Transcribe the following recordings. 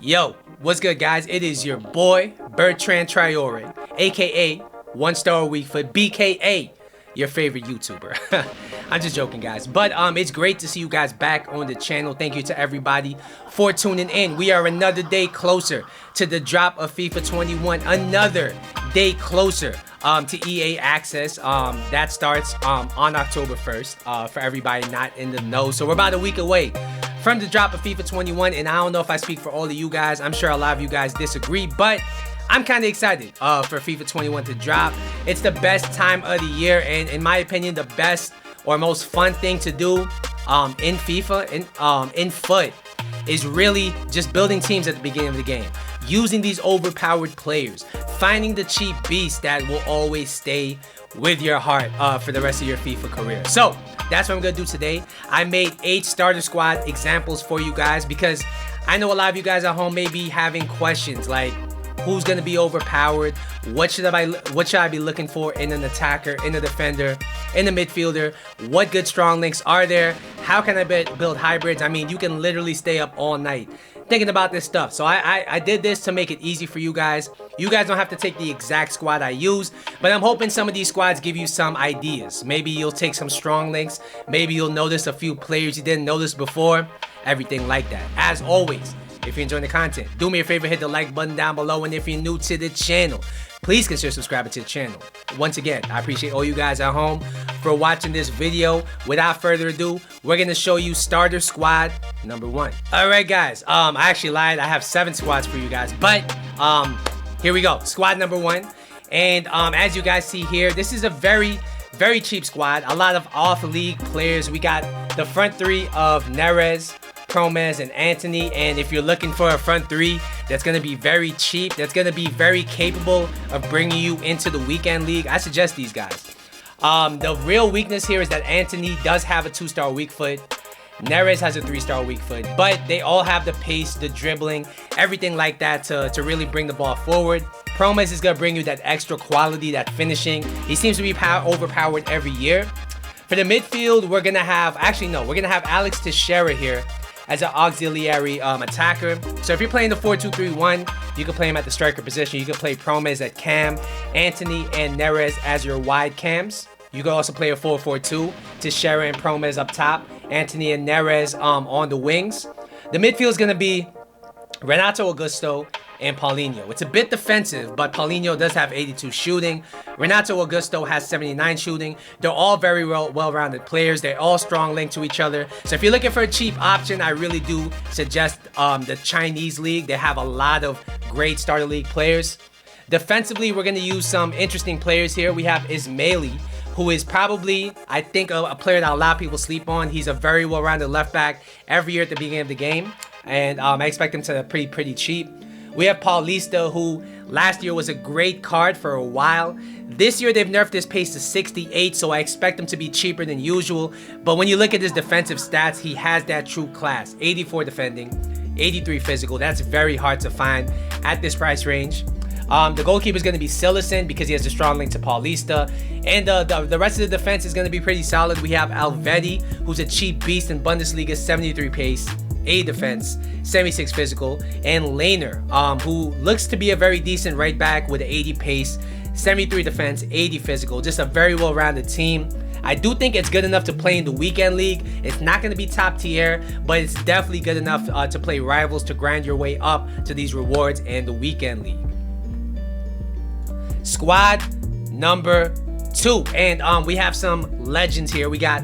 Yo, what's good, guys? It is your boy, Bertrand Traore, aka 1 Star a Week for BKA, your favorite YouTuber. I'm just joking, guys. But it's great to see you guys back on the channel. Thank you to everybody for tuning in. We are another day closer to the drop of FIFA 21. Another day closer to EA Access. That starts on October 1st for everybody not in the know. So we're about a week away from the drop of FIFA 21, and I don't know if I speak for all of you guys. I'm sure a lot of you guys disagree, but I'm kind of excited for FIFA 21 to drop. It's the best time of the year, and in my opinion, the best or most fun thing to do in FIFA, in FUT, is really just building teams at the beginning of the game. Using these overpowered players, finding the cheap beast that will always stay with your heart for the rest of your FIFA career. So that's what I'm gonna do today. I made 8 starter squad examples for you guys because I know a lot of you guys at home may be having questions like, who's gonna be overpowered? What should I be looking for in an attacker, in a defender, in a midfielder? What good strong links are there? How can I build hybrids? I mean, you can literally stay up all night thinking about this stuff. So I did this to make it easy for you guys. You guys don't have to take the exact squad I use, but I'm hoping some of these squads give you some ideas. Maybe you'll take some strong links. Maybe you'll notice a few players you didn't notice before. Everything like that. As always, if you're enjoying the content, do me a favor, hit the like button down below, and if you're new to the channel, please consider subscribing to the channel. Once again, I appreciate all you guys at home for watching this video. Without further ado, we're gonna show you starter squad number 1. All right, guys. I actually lied. I have 7 squads for you guys, but here we go. Squad number 1, and as you guys see here, this is a very cheap squad. A lot of off-league players. We got the front 3 of Neres, Promes, and Anthony, and if you're looking for a front 3 that's going to be very cheap, that's going to be very capable of bringing you into the weekend league, I suggest these guys. The real weakness here is that Anthony does have a 2-star weak foot. Neres has a 3-star weak foot, but they all have the pace, the dribbling, everything like that to really bring the ball forward. Promes is going to bring you that extra quality, that finishing. He seems to be overpowered every year. For the midfield, we're going to have, we're going to have Alex Teixeira here as an auxiliary attacker. So if you're playing the 4-2-3-1, you can play him at the striker position. You can play Promes at cam, Anthony and Neres as your wide cams. You can also play a 4-4-2, Teixeira and Promes up top, Anthony and Neres on the wings. The midfield is going to be Renato Augusto and Paulinho. It's a bit defensive, but Paulinho does have 82 shooting. Renato Augusto has 79 shooting. They're all very well-rounded players. They're all strong linked to each other. So if you're looking for a cheap option, I really do suggest the Chinese league. They have a lot of great starter league players. Defensively, we're going to use some interesting players here. We have Ismaili, who is probably, I think, a player that a lot of people sleep on. He's a very well-rounded left back every year at the beginning of the game, and I expect him to be pretty cheap. We have Paulisto, who last year was a great card for a while. This year, they've nerfed his pace to 68, so I expect him to be cheaper than usual. But when you look at his defensive stats, he has that true class. 84 defending, 83 physical. That's very hard to find at this price range. The goalkeeper is going to be Sillerson because he has a strong link to Paulista. And the rest of the defense is going to be pretty solid. We have Alvedi, who's a cheap beast in Bundesliga, 73 pace, 80 defense, 76 physical. And Laner, who looks to be a very decent right back with an 80 pace, 73 defense, 80 physical. Just a very well-rounded team. I do think it's good enough to play in the weekend league. It's not going to be top tier, but it's definitely good enough to play rivals, to grind your way up to these rewards and the weekend league. Squad number 2, and we have some legends here. We got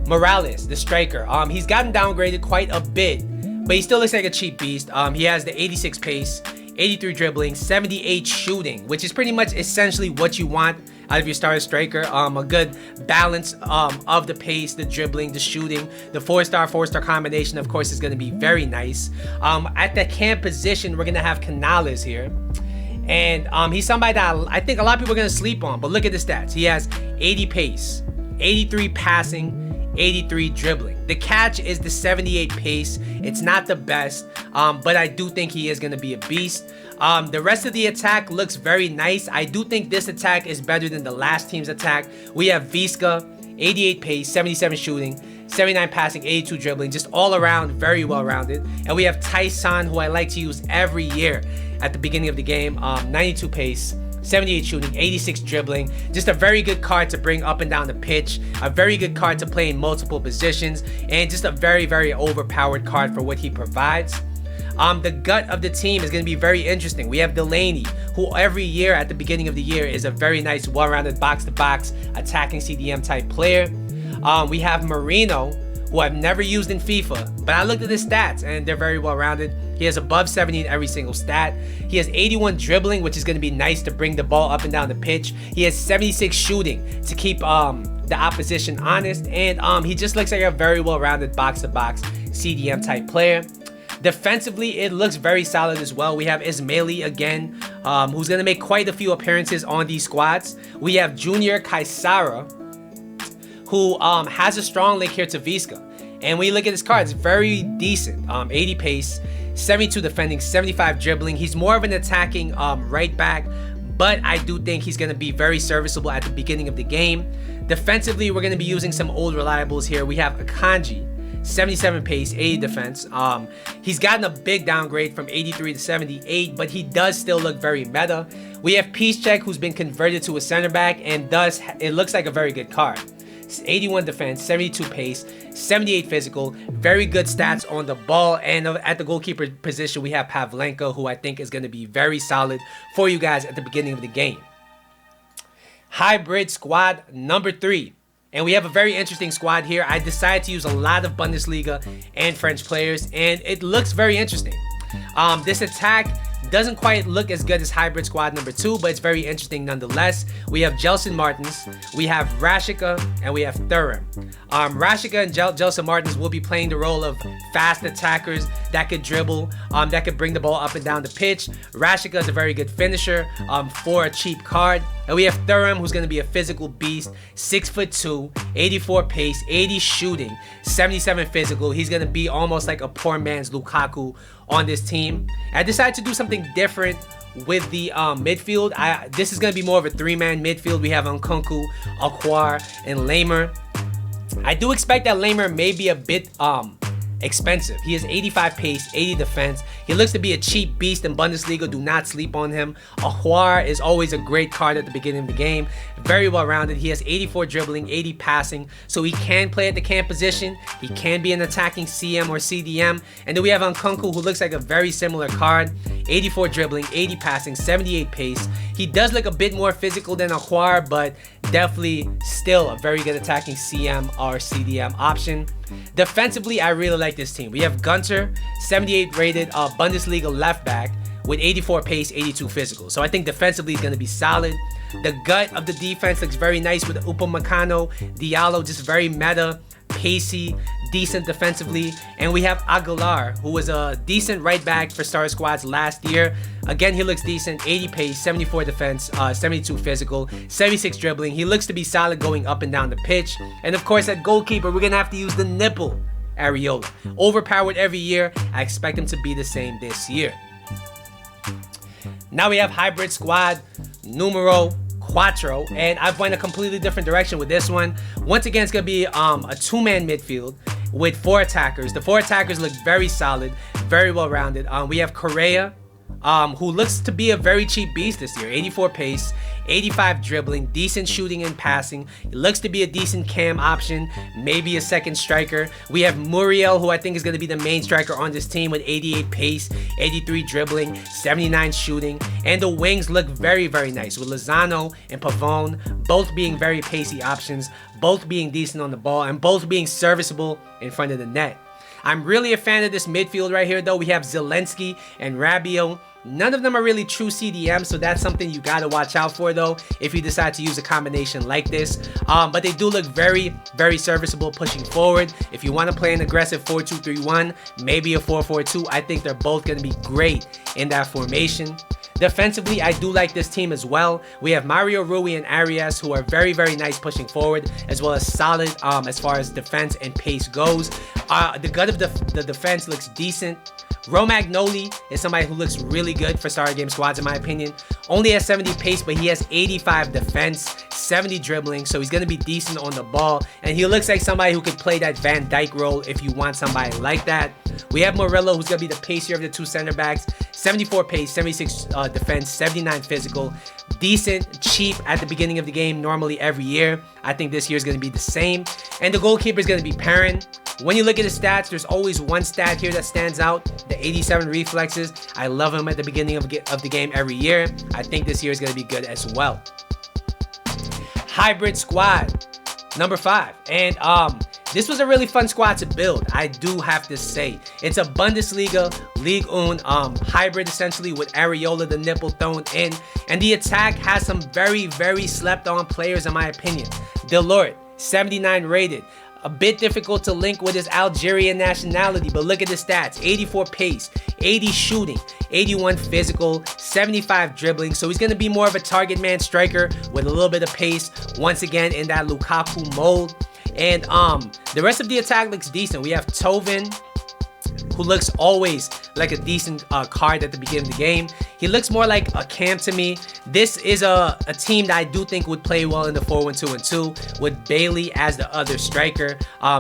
Morales, the striker. He's gotten downgraded quite a bit, but he still looks like a cheap beast. He has the 86 pace, 83 dribbling, 78 shooting, which is pretty much essentially what you want out of your starter striker. A good balance of the pace, the dribbling, the shooting. The 4-star combination, of course, is going to be very nice. At the cam position, we're going to have Canales here. And he's somebody that I think a lot of people are going to sleep on. But look at the stats. He has 80 pace, 83 passing, 83 dribbling. The catch is the 78 pace. It's not the best, but I do think he is going to be a beast. The rest of the attack looks very nice. I do think this attack is better than the last team's attack. We have Visca, 88 pace, 77 shooting, 79 passing, 82 dribbling, just all around very well rounded. And we have Tyson, who I like to use every year at the beginning of the game. 92 pace, 78 shooting, 86 dribbling. Just a very good card to bring up and down the pitch. A very good card to play in multiple positions. And just a very, very overpowered card for what he provides. The gut of the team is going to be very interesting. We have Delaney, who every year at the beginning of the year is a very nice, well-rounded box-to-box attacking CDM type player. We have Marino, who I've never used in FIFA, but I looked at his stats and they're very well-rounded. He has above 70 in every single stat. He has 81 dribbling, which is going to be nice to bring the ball up and down the pitch. He has 76 shooting to keep the opposition honest, and he just looks like a very well-rounded box-to-box CDM type player. Defensively, it looks very solid as well. We have Ismaili again, who's going to make quite a few appearances on these squads. We have Junior Kaisara, who has a strong link here to Visca. And when you look at his cards, very decent. 80 pace, 72 defending, 75 dribbling. He's more of an attacking right back, but I do think he's going to be very serviceable at the beginning of the game. Defensively, we're going to be using some old reliables here. We have Akanji, 77 pace, 80 defense. He's gotten a big downgrade from 83 to 78, but he does still look very meta. We have Piszczek, who's been converted to a center back, and it looks like a very good card. 81 defense, 72 pace, 78 physical, very good stats on the ball. And at the goalkeeper position, we have Pavlenka, who I think is going to be very solid for you guys at the beginning of the game. Hybrid squad number 3. And we have a very interesting squad here. I decided to use a lot of Bundesliga and French players, and it looks very interesting. This attack doesn't quite look as good as Hybrid Squad number 2, but it's very interesting nonetheless. We have Gelson Martins, we have Rashica, and we have Thuram. Rashica and Gelson Martins will be playing the role of fast attackers that could dribble, that could bring the ball up and down the pitch. Rashica is a very good finisher for a cheap card. And we have Thuram, who's going to be a physical beast, 6'2", 84 pace, 80 shooting, 77 physical. He's going to be almost like a poor man's Lukaku on this team. I decided to do something different with the midfield. This is going to be more of a 3-man midfield. We have Nkunku, Cuatro, and Lamer. I do expect that Lamer may be a bit expensive. He has 85 pace, 80 defense. He looks to be a cheap beast in Bundesliga. Do not sleep on him. Cuatro is always a great card at the beginning of the game. Very well rounded. He has 84 dribbling, 80 passing, so he can play at the cam position. He can be an attacking CM or CDM. And then we have Nkunku, who looks like a very similar card. 84 dribbling, 80 passing, 78 pace. He does look a bit more physical than Cuatro, but definitely still a very good attacking CM or CDM option. Defensively, I really like this team. We have Gunter, 78 rated Bundesliga left back with 84 pace, 82 physical. So I think defensively is going to be solid. The gut of the defense looks very nice with Upamecano, Diallo, just very meta, pacey, decent defensively. And we have Aguilar, who was a decent right back for Star Squads last year. Again, he looks decent, 80 pace, 74 defense, 72 physical, 76 dribbling. He looks to be solid going up and down the pitch. And of course, at goalkeeper, we're going to have to use the nipple, Areola. Overpowered every year. I expect him to be the same this year. Now we have Hybrid Squad Numero Cuatro, and I've went a completely different direction with this one. Once again, it's going to be a 2-man midfield with 4 attackers. The 4 attackers look very solid, very well rounded. We have Correa, who looks to be a very cheap beast this year. 84 pace, 85 dribbling, decent shooting and passing. He looks to be a decent cam option, maybe a second striker. We have Muriel, who I think is going to be the main striker on this team with 88 pace, 83 dribbling, 79 shooting. And the wings look very, very nice with Lozano and Pavone, both being very pacey options, both being decent on the ball, and both being serviceable in front of the net. I'm really a fan of this midfield right here, though. We have Zelensky and Rabiot. None of them are really true CDM, so that's something you got to watch out for, though, if you decide to use a combination like this. But they do look very, very serviceable pushing forward. If you want to play an aggressive 4-2-3-1, maybe a 4-4-2, I think they're both going to be great in that formation. Defensively, I do like this team as well. We have Mario Rui and Arias, who are very, very nice pushing forward, as well as solid as far as defense and pace goes. The gut of the defense looks decent. Romagnoli is somebody who looks really good for starter game squads in my opinion. Only has 70 pace, but he has 85 defense, 70 dribbling, so he's going to be decent on the ball. And he looks like somebody who could play that Van Dijk role if you want somebody like that. We have Murillo, who's going to be the pacier of the two center backs. 74 pace, 76 defense, 79 physical. Decent, cheap at the beginning of the game, normally every year. I think this year is going to be the same. And the goalkeeper is going to be Perrin. When you look at his stats, there's always one stat here that stands out. The 87 reflexes. I love him at the beginning of the game every year. I think this year is going to be good as well. Hybrid squad, number 5. And this was a really fun squad to build, I do have to say. It's a Bundesliga, Ligue 1 hybrid essentially with Areola, the nipple thrown in. And the attack has some very, very slept on players in my opinion. Delort, 79 rated. A bit difficult to link with his Algerian nationality, but look at the stats. 84 pace, 80 shooting, 81 physical, 75 dribbling. So he's going to be more of a target man striker with a little bit of pace. Once again, in that Lukaku mold. And the rest of the attack looks decent. We have Tovin, who looks always like a decent card at the beginning of the game. He looks more like a Cam to me. This is a team that I do think would play well in the 4-1-2-2 with Bailey as the other striker.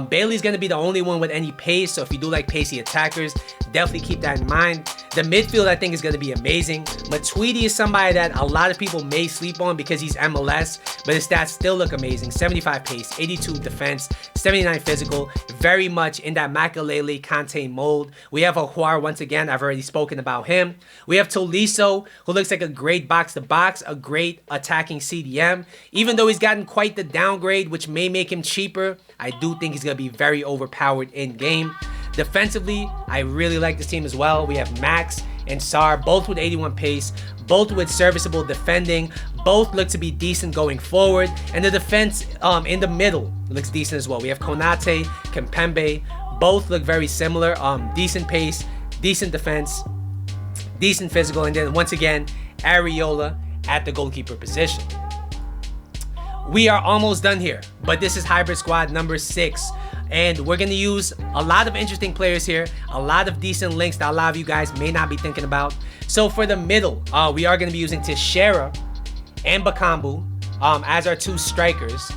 Bailey's going to be the only one with any pace, so if you do like pacey attackers, definitely keep that in mind. The midfield I think is going to be amazing. Matuidi is somebody that a lot of people may sleep on because he's MLS, but his stats still look amazing. 75 pace, 82 defense, 79 physical, very much in that Makelele Kante mold. We have Ahuar once again. I've already spoken about him. We have Tolisso, who looks like a great box-to-box, a great attacking CDM. Even though he's gotten quite the downgrade, which may make him cheaper, I do think he's going to be very overpowered in-game. Defensively, I really like this team as well. We have Max and Sar, both with 81 pace, both with serviceable defending, both look to be decent going forward, and the defense in the middle looks decent as well. We have Konate, Kimpembe, both look very similar. Decent pace, decent defense, decent physical, and then once again, Areola at the goalkeeper position. We are almost done here, but this is hybrid squad number 6. And we're going to use a lot of interesting players here, a lot of decent links that a lot of you guys may not be thinking about. So for the middle, we are going to be using Teixeira and Bakambu as our two strikers.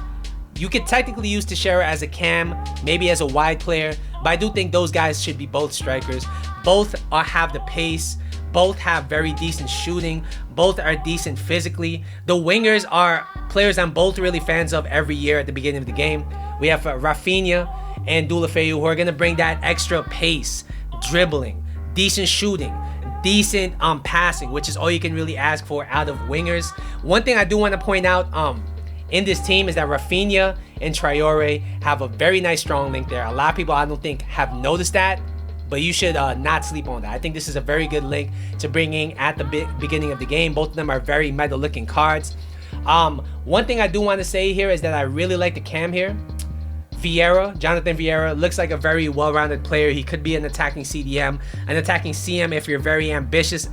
You could technically use Teixeira as a cam, maybe as a wide player, but I do think those guys should be both strikers. Both have the pace, both have very decent shooting, both are decent physically. The wingers are players I'm both really fans of every year at the beginning of the game. We have Rafinha and Deulofeu, who are going to bring that extra pace, dribbling, decent shooting, decent passing, which is all you can really ask for out of wingers. One thing I do want to point out in this team is that Rafinha and Traore have a very nice strong link there. A lot of people I don't think have noticed that, but you should not sleep on that. I think this is a very good link to bring in at the beginning of the game. Both of them are very meta looking cards. One thing I do want to say here is that I really like the cam here. Vieira, Jonathan Vieira, looks like a very well-rounded player. He could be an attacking CDM, an attacking CM if you're very ambitious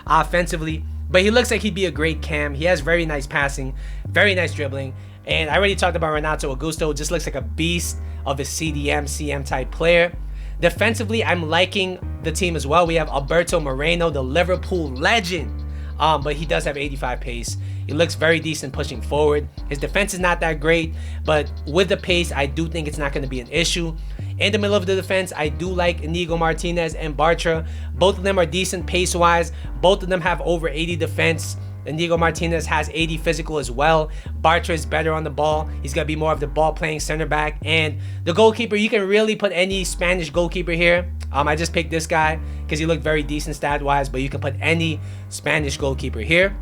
offensively. But he looks like he'd be a great cam. He has very nice passing, very nice dribbling. And I already talked about Renato Augusto. Just looks like a beast of a CDM, CM type player. Defensively, I'm liking the team as well. We have Alberto Moreno, the Liverpool legend. But he does have 85 pace. He looks very decent pushing forward. His defense is not that great, but with the pace, I do think it's not going to be an issue. In the middle of the defense, I do like Inigo Martinez and Bartra. Both of them are decent pace-wise. Both of them have over 80 defense. Inigo Martinez has 80 physical as well. Bartra is better on the ball. He's going to be more of the ball-playing center back. And the goalkeeper, you can really put any Spanish goalkeeper here. I just picked this guy because he looked very decent stat-wise, but you can put any Spanish goalkeeper here.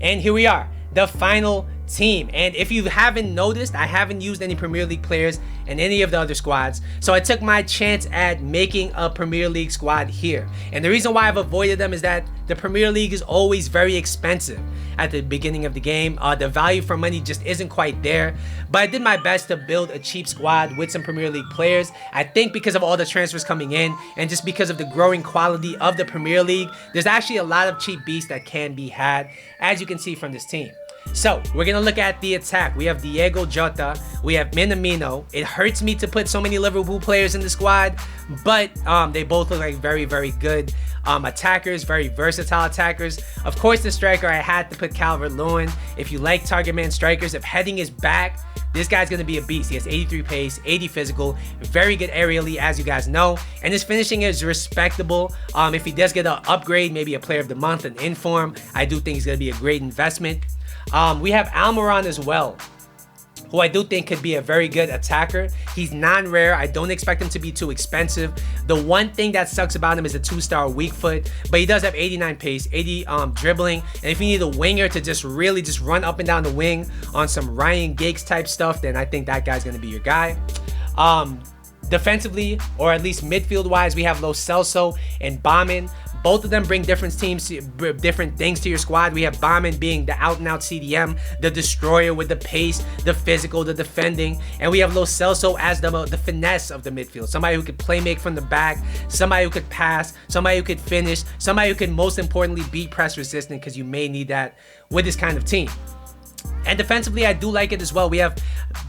And here we are, the final team. And if you haven't noticed, I haven't used any Premier League players in any of the other squads. So I took my chance at making a Premier League squad here. And the reason why I've avoided them is that the Premier League is always very expensive at the beginning of the game. The value for money just isn't quite there. But I did my best to build a cheap squad with some Premier League players. I think because of all the transfers coming in and just because of the growing quality of the Premier League, there's actually a lot of cheap beasts that can be had, as you can see from this team. So we're gonna look at the attack. We have Diego Jota, we have Minamino. It hurts me to put so many Liverpool players in the squad, but they both look like very, very good attackers, very versatile attackers. Of course, the striker, I had to put Calvert-Lewin. If you like target man strikers, if heading is back, this guy's gonna be a beast. He has 83 pace, 80 physical, very good aerially, as you guys know, and his finishing is respectable. If he does get an upgrade, maybe a player of the month, an inform, I do think he's gonna be a great investment. We have Almiron as well, who I do think could be a very good attacker. He's non-rare. I don't expect him to be too expensive. The one thing that sucks about him is a 2-star weak foot, but he does have 89 pace, 80 dribbling, and if you need a winger to just really just run up and down the wing on some Ryan Giggs type stuff, then I think that guy's gonna be your guy. Defensively, or at least midfield wise, we have Lo Celso and Bauman. Both of them bring different things to your squad. We have Bauman being the out and out CDM, the destroyer with the pace, the physical, the defending, and we have Lo Celso as the finesse of the midfield. Somebody who could play make from the back, somebody who could pass, somebody who could finish, somebody who could most importantly be press resistant, because you may need that with this kind of team. And defensively, I do like it as well. We have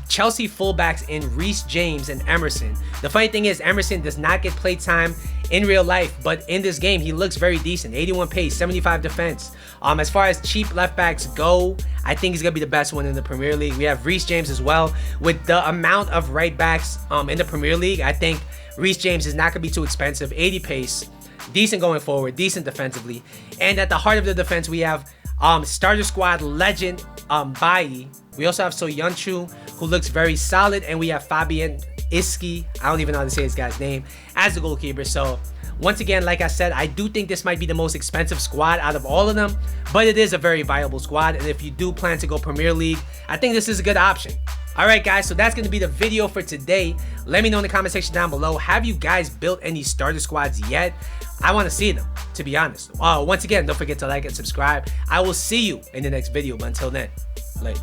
Chelsea fullbacks in Reece James and Emerson. The funny thing is, Emerson does not get play time in real life, but in this game, he looks very decent. 81 pace, 75 defense. As far as cheap left backs go, I think he's gonna be the best one in the Premier League. We have Reece James as well. With the amount of right backs in the Premier League, I think Reece James is not gonna be too expensive. 80 pace, decent going forward, decent defensively. And at the heart of the defense, we have starter squad legend Bailly. We also have Soyuncu, who looks very solid, and we have Fabian Iski, I don't even know how to say this guy's name, as the goalkeeper. So once again, like I said, I do think this might be the most expensive squad out of all of them, but it is a very viable squad, and if you do plan to go Premier League, I think this is a good option. Alright guys, so that's going to be the video for today. Let me know in the comment section down below, have you guys built any starter squads yet? I want to see them, to be honest. Once again, don't forget to like and subscribe. I will see you in the next video, but until then, later.